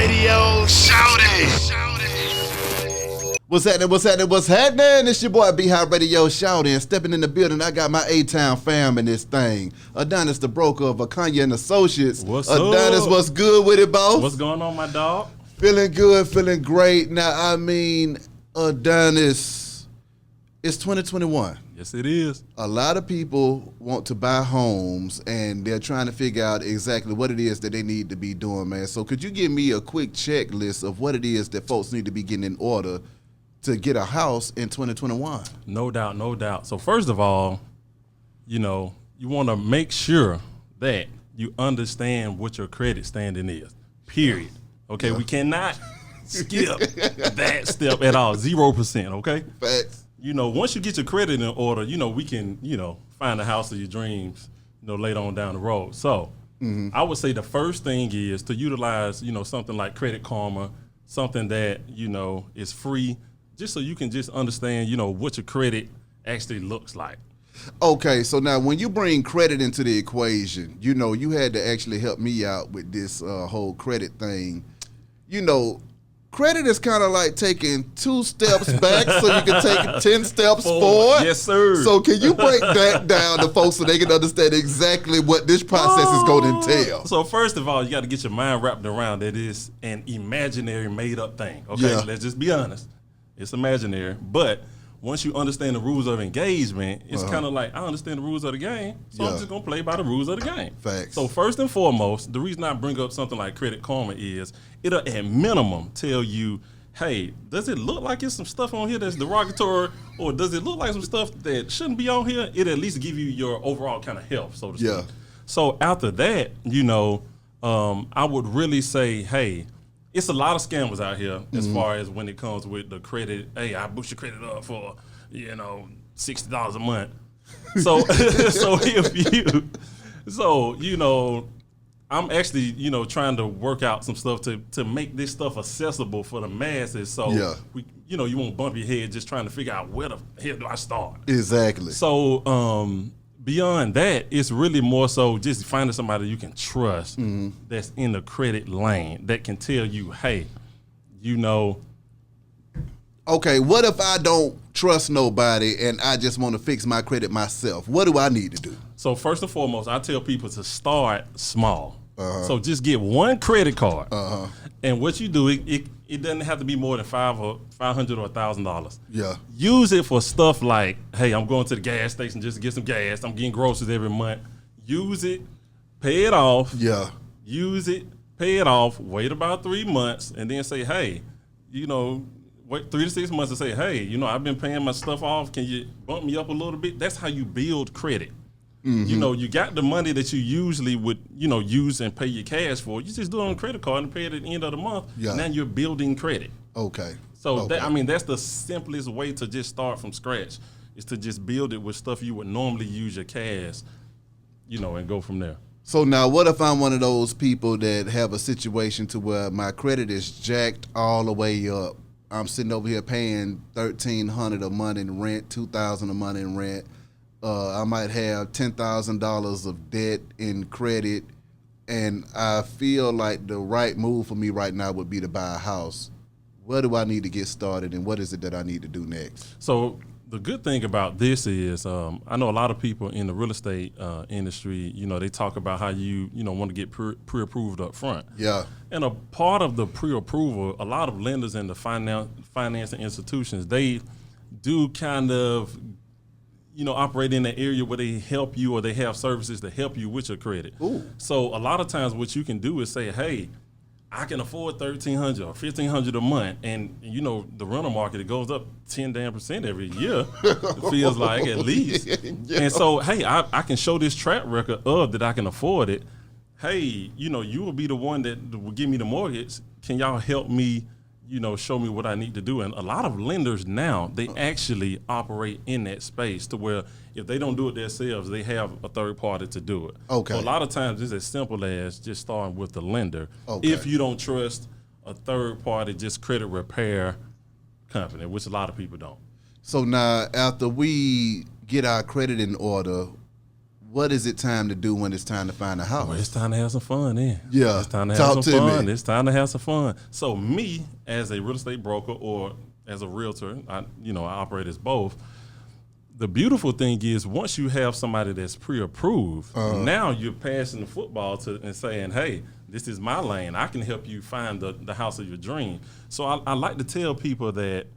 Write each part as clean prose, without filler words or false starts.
Radio. Shout it. What's happening? What's happening? What's happening? It's your boy B-High Radio shouting. Stepping in the building, I got my A-Town fam in this thing. Adonis, the broker of Akanya and Associates. What's Adonis, up? what's good with it, boss? What's going on, my dog? Feeling good, feeling great. Now, I mean, Adonis, it's 2021. Yes, it is. A lot of people want to buy homes, and they're trying to figure out exactly what it is that they need to be doing, man. So could you give me a quick checklist of what it is that folks need to be getting in order to get a house in 2021? No doubt, no doubt. So first of all, you want to make sure that you understand what your credit standing is, period. Okay, we cannot skip that step at all, 0%, okay? Facts. Once you get your credit in order, we can, find the house of your dreams, later on down the road. So I would say the first thing is to utilize, something like Credit Karma, something that, is free, just so you can just understand, what your credit actually looks like. Okay, so now when you bring credit into the equation, you had to actually help me out with this whole credit thing. Credit is kind of like taking 2 steps back so you can take 10 steps forward. Yes, sir. So can you break that down to folks so they can understand exactly what this process is going to entail? So first of all, you got to get your mind wrapped around that it's an imaginary made-up thing. Okay, Yeah. Let's just be honest. It's imaginary, but once you understand the rules of engagement, it's kind of like, I understand the rules of the game, so I'm just going to play by the rules of the game. Facts. So first and foremost, the reason I bring up something like Credit Karma is it'll at minimum tell you, hey, does it look like it's some stuff on here that's derogatory, or does it look like some stuff that shouldn't be on here? It'll at least give you your overall kind of health, so to speak. Yeah. So after that, I would really say, hey, it's a lot of scammers out here as far as when it comes with the credit. Hey, I boost your credit up for, $60 a month. So, I'm actually, trying to work out some stuff to make this stuff accessible for the masses. So, you won't bump your head just trying to figure out where the hell do I start. Exactly. So, beyond that, it's really more so just finding somebody you can trust that's in the credit lane that can tell you, hey, Okay, what if I don't trust nobody and I just want to fix my credit myself? What do I need to do? So first and foremost, I tell people to start small. So just get one credit card, and what you do, it doesn't have to be more than $500 or $1,000. Yeah. Use it for stuff like, hey, I'm going to the gas station just to get some gas. I'm getting groceries every month. Use it, pay it off. Yeah. Use it, pay it off. Wait about 3 months, and then say, hey, wait 3 to 6 months and say, hey, I've been paying my stuff off. Can you bump me up a little bit? That's how you build credit. You got the money that you usually would, use and pay your cash for. You just do it on a credit card and pay it at the end of the month. Yeah. Now you're building credit. Okay. So that's the simplest way to just start from scratch, is to just build it with stuff you would normally use your cash, and go from there. So now what if I'm one of those people that have a situation to where my credit is jacked all the way up? I'm sitting over here paying $1,300 a month in rent, $2,000 a month in rent. I might have $10,000 of debt in credit, and I feel like the right move for me right now would be to buy a house. Where do I need to get started, and what is it that I need to do next? So the good thing about this is, I know a lot of people in the real estate industry, they talk about how you want to get pre-approved up front. Yeah. And a part of the pre-approval, a lot of lenders and the financing institutions, they do kind of, operate in the area where they help you, or they have services to help you with your credit. Ooh. So a lot of times what you can do is say, hey, I can afford $1,300 or $1,500 a month, and the rental market, it goes up 10% every year. It feels like, at least. Yeah. And so, hey, I can show this track record of that I can afford it. Hey, you will be the one that will give me the mortgage. Can y'all help me? Show me what I need to do. And a lot of lenders now, they actually operate in that space to where if they don't do it themselves, they have a third party to do it. Okay. So a lot of times it's as simple as just starting with the lender. Okay. If you don't trust a third party, just credit repair company, which a lot of people don't. So now after we get our credit in order, what is it time to do when it's time to find a house? Well, it's time to have some fun then. Yeah. It's time to Talk have to some fun. me. It's time to have some fun. So me, as a real estate broker or as a realtor, I operate as both. The beautiful thing is once you have somebody that's pre-approved, now you're passing the football and saying, hey, this is my lane. I can help you find the house of your dream. So I like to tell people that,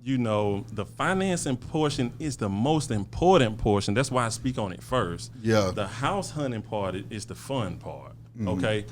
the financing portion is the most important portion. That's why I speak on it first. Yeah. The house hunting part is the fun part, okay?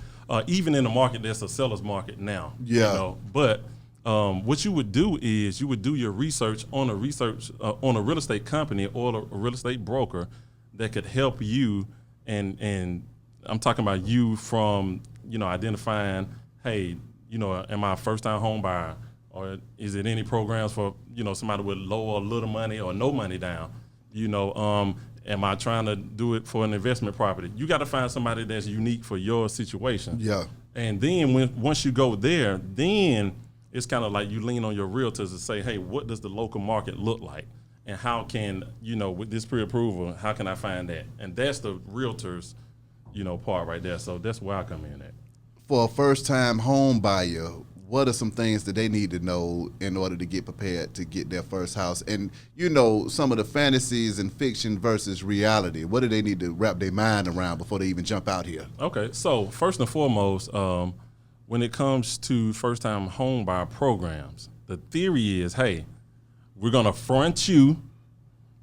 Even in the market, there's a seller's market now. Yeah. But what you would do is you would do your research on a real estate company or a real estate broker that could help you, and I'm talking about you from, identifying, hey, am I a first-time home buyer? Or is it any programs for, somebody with low or little money or no money down? Am I trying to do it for an investment property? You got to find somebody that's unique for your situation. Yeah. And then once you go there, then it's kind of like you lean on your realtors to say, hey, what does the local market look like? And how can, with this pre-approval, how can I find that? And that's the realtors, part right there. So that's where I come in at. For a first-time home buyer, what are some things that they need to know in order to get prepared to get their first house? And, some of the fantasies and fiction versus reality, what do they need to wrap their mind around before they even jump out here? Okay, so first and foremost, when it comes to first-time home buyer programs, the theory is, hey, we're going to front you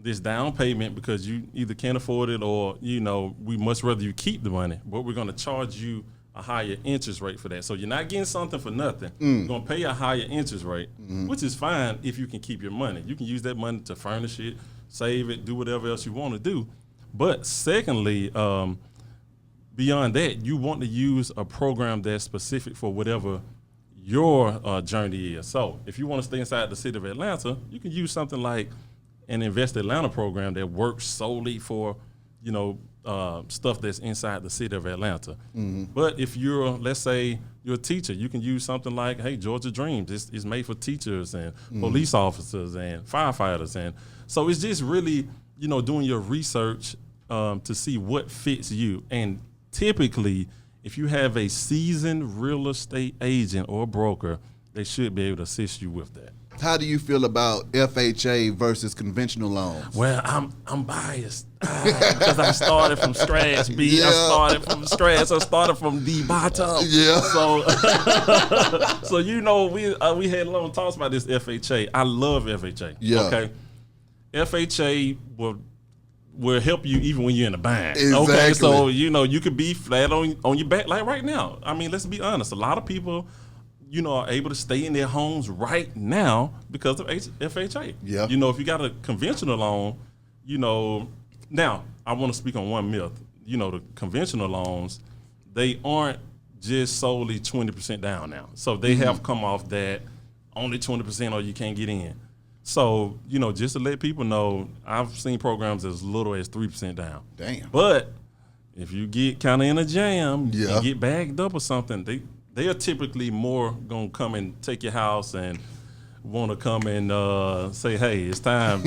this down payment because you either can't afford it or, we much rather you keep the money, but we're going to charge you a higher interest rate for that. So you're not getting something for nothing. You're going to pay a higher interest rate, which is fine if you can keep your money. You can use that money to furnish it, save it, do whatever else you want to do. But secondly, beyond that, you want to use a program that's specific for whatever your journey is. So if you want to stay inside the city of Atlanta, you can use something like an Invest Atlanta program that works solely for, stuff that's inside the city of Atlanta. But if let's say you're a teacher, you can use something like, hey, Georgia Dreams. It's made for teachers and police officers and firefighters. And so it's just really, doing your research to see what fits you. And typically, if you have a seasoned real estate agent or broker, they should be able to assist you with that. How do you feel about FHA versus conventional loans? Well, I'm biased because I started from scratch, B. Yeah. I started from scratch. I started from the bottom. Yeah. So we had long talks about this FHA. I love FHA. Yeah. Okay. FHA will help you even when you're in a bind. Exactly. Okay. So you could be flat on your back like right now. I mean, let's be honest. A lot of people, are able to stay in their homes right now because of FHA. Yeah. If you got a conventional loan, now I want to speak on one myth. The conventional loans, they aren't just solely 20% down now. So they have come off that only 20% or you can't get in. So, just to let people know, I've seen programs as little as 3% down. Damn. But if you get kind of in a jam Yeah. and get bagged up or something, they are typically more going to come and take your house and want to come and say, hey, it's time.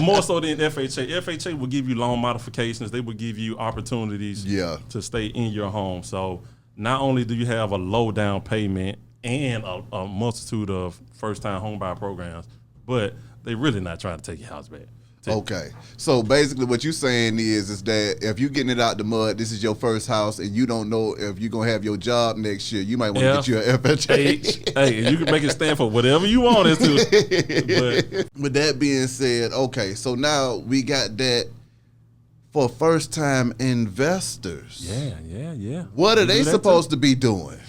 More so than FHA. FHA will give you loan modifications. They will give you opportunities to stay in your home. So not only do you have a low down payment and a multitude of first-time home buyer programs, but they really not trying to take your house back. Okay. So basically what you're saying is that if you're getting it out the mud, this is your first house, and you don't know if you're going to have your job next year, you might want to get you an FHA. Hey, you can make it stand for whatever you want it to. But with that being said, okay, so now we got that for first-time investors. Yeah. What are they supposed to be doing?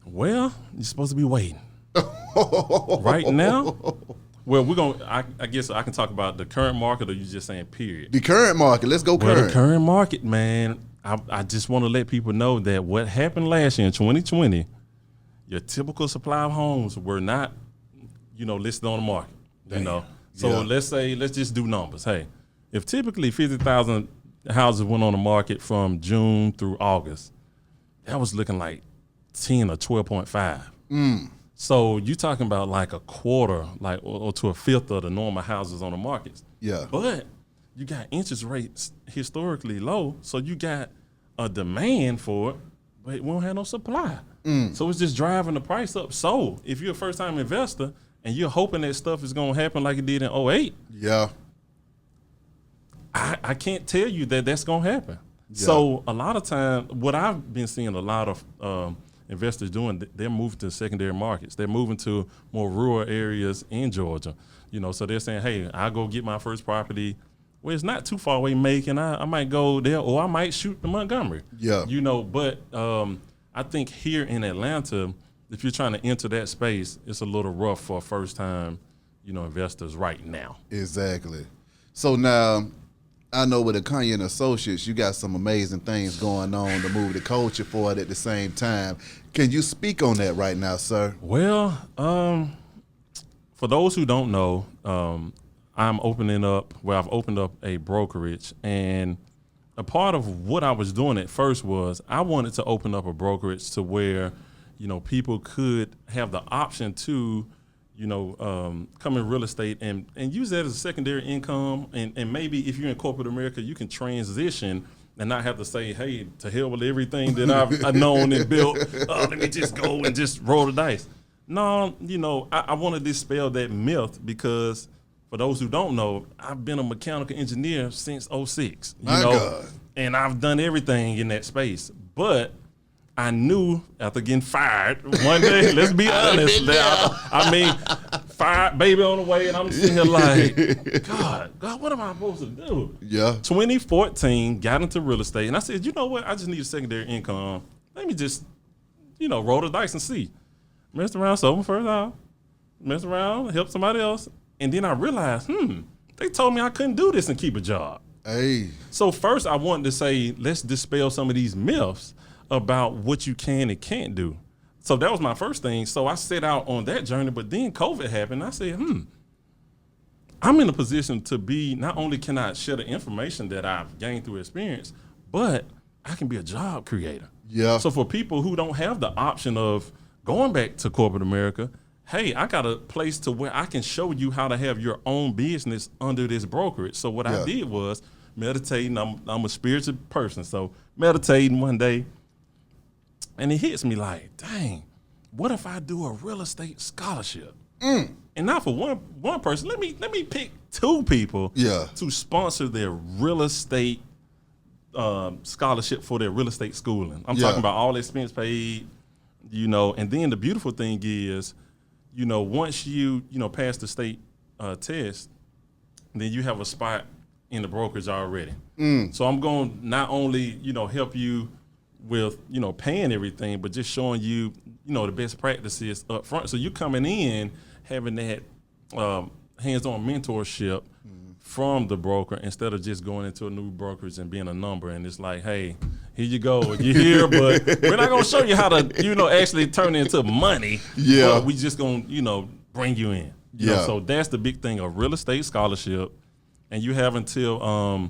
Well, you're supposed to be waiting. Right now? Well, I guess I can talk about the current market, or you just saying period? The current market. Let's go current. Well, the current market, man, I just want to let people know that what happened last year in 2020, your typical supply of homes were not, listed on the market. Damn. So let's just do numbers. Hey, if typically 50,000 houses went on the market from June through August, that was looking like 10 or 12.5. So you're talking about like a quarter, or to a fifth of the normal houses on the markets. Yeah. But you got interest rates historically low, so you got a demand for it, but we don't have no supply. So it's just driving the price up. So if you're a first-time investor and you're hoping that stuff is going to happen like it did in '08, Yeah. I can't tell you that that's going to happen. Yeah. So a lot of time, what I've been seeing a lot of investors doing, they're moving to secondary markets. They're moving to more rural areas in Georgia. So they're saying, hey, I'll go get my first property where it's not too far away, Macon. I might go there, or I might shoot to Montgomery. Yeah. But I think here in Atlanta, if you're trying to enter that space, it's a little rough for first-time, investors right now. Exactly. So now, I know with Adonis and Associates, you got some amazing things going on to move the culture forward at the same time. Can you speak on that right now, sir? Well, for those who don't know, I've opened up a brokerage, and a part of what I was doing at first was I wanted to open up a brokerage to where, people could have the option to, come in real estate and use that as a secondary income. And maybe if you're in corporate America, you can transition and not have to say, hey, to hell with everything that I've known and built. Let me just go and just roll the dice. No, I want to dispel that myth because for those who don't know, I've been a mechanical engineer since '06. My God. And I've done everything in that space. But I knew after getting fired one day, let's be honest, fired, baby on the way, and I'm sitting here like, God, what am I supposed to do? Yeah. 2014, got into real estate, and I said, you know what? I just need a secondary income. Let me just, roll the dice and see. Messed around, sold my first house. Messed around, helped somebody else. And then I realized, they told me I couldn't do this and keep a job. Hey. So first I wanted to say, let's dispel some of these myths about what you can and can't do. So that was my first thing. So I set out on that journey, but then COVID happened. I said, I'm in a position to be, not only can I share the information that I've gained through experience, but I can be a job creator. Yeah. So for people who don't have the option of going back to corporate America, hey, I got a place to where I can show you how to have your own business under this brokerage. So what I did was meditating. I'm a spiritual person. So meditating one day, and it hits me like, dang, what if I do a real estate scholarship? And not for one person. Let me pick two people to sponsor their real estate scholarship for their real estate schooling. I'm talking about all expense paid, and then the beautiful thing is, once you pass the state test, then you have a spot in the brokerage already. So I'm going to not only, help you with, paying everything, but just showing you, the best practices up front. So you coming in having that hands-on mentorship from the broker instead of just going into a new brokerage and being a number. And it's like, hey, here you go. You're here, but we're not going to show you how to, actually turn it into money. Yeah. But we just going to, bring you in. You know, so that's the big thing, a real estate scholarship. And you have until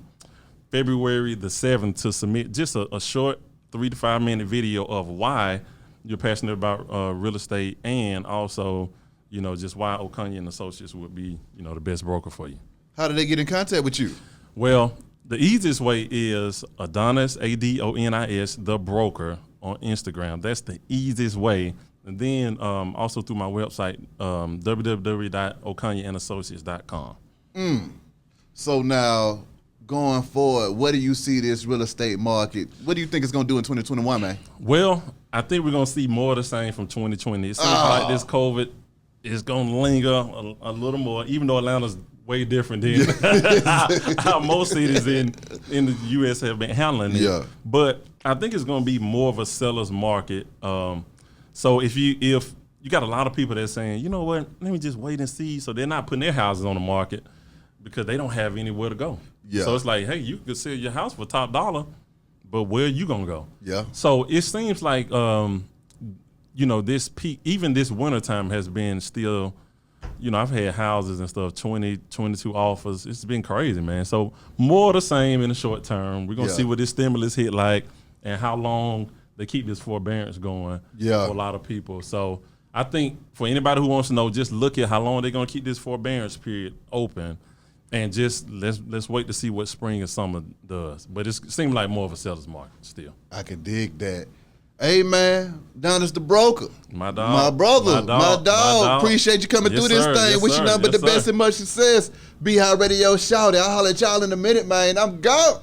February the 7th to submit just a short 3 to 5 minute video of why you're passionate about real estate, and also, just why Okonya and Associates would be, the best broker for you. How do they get in contact with you? Well, the easiest way is Adonis, Adonis, the broker on Instagram. That's the easiest way. And then also through my website, www.okonyaandassociates.com. So now, going forward, what do you see this real estate market? What do you think it's going to do in 2021, man? Well, I think we're going to see more of the same from 2020. It seems like this COVID is going to linger a little more, even though Atlanta's way different than how most cities in the U.S. have been handling it. Yeah. But I think it's going to be more of a seller's market. So if you got a lot of people that's saying, you know what, let me just wait and see. So they're not putting their houses on the market because they don't have anywhere to go. Yeah. So it's like, hey, you could sell your house for top dollar, but where are you going to go? Yeah. So it seems like, this peak, even this wintertime has been still, I've had houses and stuff, 20, 22 offers. It's been crazy, man. So more of the same in the short term. We're going to see what this stimulus hit like and how long they keep this forbearance going for a lot of people. So I think for anybody who wants to know, just look at how long they're going to keep this forbearance period open. And just let's wait to see what spring and summer does. But it seems like more of a seller's market still. I can dig that. Hey man, Adonis the broker. My dog. My brother. My dog. Appreciate you coming Yes, through this sir. thing. Yes, Wish you sir. nothing but Yes, the best sir. and much success. Be High Radio Shout. I'll holler at y'all in a minute, man. I'm gone.